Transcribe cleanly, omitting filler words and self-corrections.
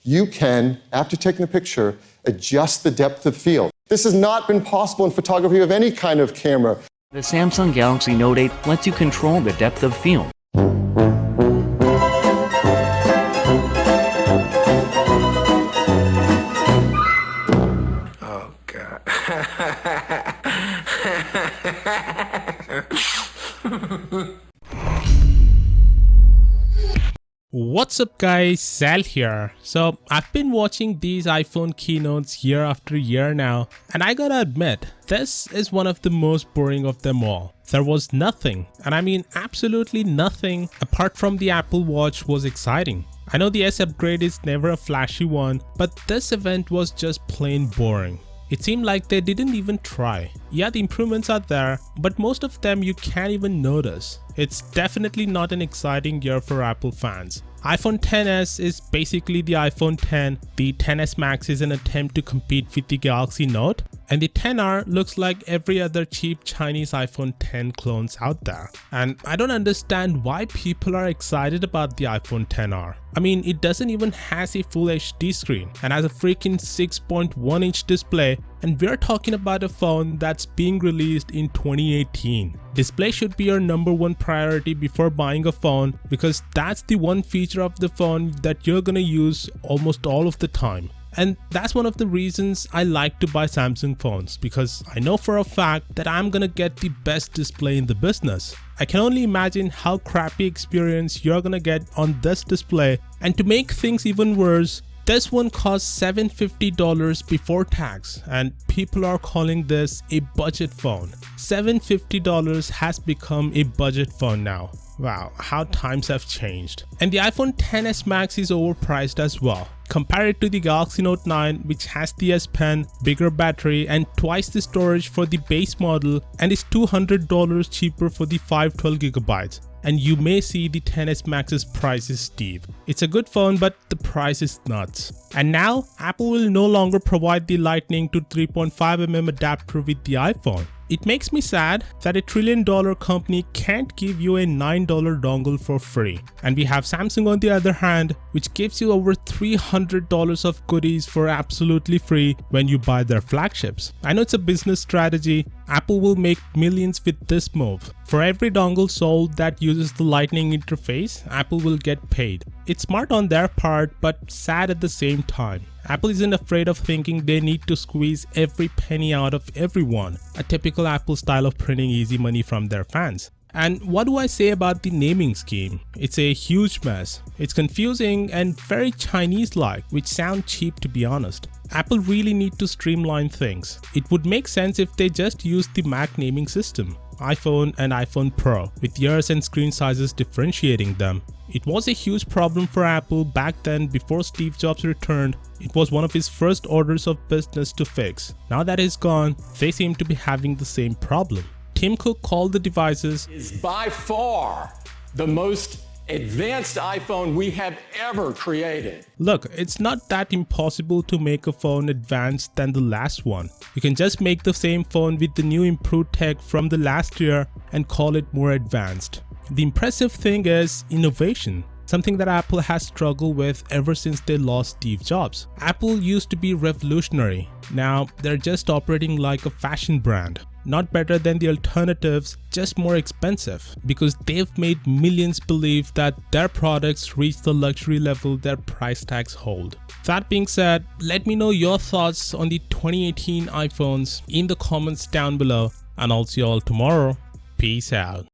you can, after taking the picture, adjust the depth of field. This has not been possible in photography of any kind of camera. The Samsung Galaxy Note 8 lets you control the depth of field. Oh, God. What's up guys, Sal here. So I've been watching these iPhone keynotes year after year now, and I gotta admit, this is one of the most boring of them all. There was nothing, and I mean absolutely nothing, apart from the Apple Watch was exciting. I know the S upgrade is never a flashy one, but this event was just plain boring. It seemed like they didn't even try. Yeah, the improvements are there, but most of them you can't even notice. It's definitely not an exciting year for Apple fans. iPhone XS is basically the iPhone X, the XS Max is an attempt to compete with the Galaxy Note, and the XR looks like every other cheap Chinese iPhone X clones out there. And I don't understand why people are excited about the iPhone XR. I mean, it doesn't even has a full HD screen and has a freaking 6.1 inch display, and we're talking about a phone that's being released in 2018. Display should be your number one priority before buying a phone, because that's the one feature of the phone that you're gonna use almost all of the time. And that's one of the reasons I like to buy Samsung phones, because I know for a fact that I'm gonna get the best display in the business. I can only imagine how crappy experience you're gonna get on this display, and to make things even worse, this one costs $750 before tax, and people are calling this a budget phone. $750 has become a budget phone now. Wow, how times have changed. And the iPhone XS Max is overpriced as well. Compare it to the Galaxy Note 9, which has the S Pen, bigger battery, and twice the storage for the base model, and is $200 cheaper for the 512GB. And you may see the XS Max's price is steep. It's a good phone, but the price is nuts. And now, Apple will no longer provide the Lightning to 3.5mm adapter with the iPhone. It makes me sad that a $1 trillion company can't give you a $9 dongle for free. And we have Samsung on the other hand, which gives you over $300 of goodies for absolutely free when you buy their flagships. I know it's a business strategy. Apple will make millions with this move. For every dongle sold that uses the Lightning interface, Apple will get paid. It's smart on their part, but sad at the same time. Apple isn't afraid of thinking they need to squeeze every penny out of everyone, a typical Apple style of printing easy money from their fans. And what do I say about the naming scheme? It's a huge mess. It's confusing and very Chinese-like, which sound cheap to be honest. Apple really need to streamline things. It would make sense if they just used the Mac naming system, iPhone and iPhone Pro, with years and screen sizes differentiating them. It was a huge problem for Apple back then before Steve Jobs returned. It was one of his first orders of business to fix. Now that he's gone, they seem to be having the same problem. Tim Cook called the devices is by far the most advanced iPhone we have ever created. Look, it's not that impossible to make a phone advanced than the last one. You can just make the same phone with the new improved tech from the last year and call it more advanced. The impressive thing is innovation, something that Apple has struggled with ever since they lost Steve Jobs. Apple used to be revolutionary. Now they're just operating like a fashion brand. Not better than the alternatives, just more expensive, because they've made millions believe that their products reach the luxury level their price tags hold. That being said, let me know your thoughts on the 2018 iPhones in the comments down below, and I'll see you all tomorrow. Peace out.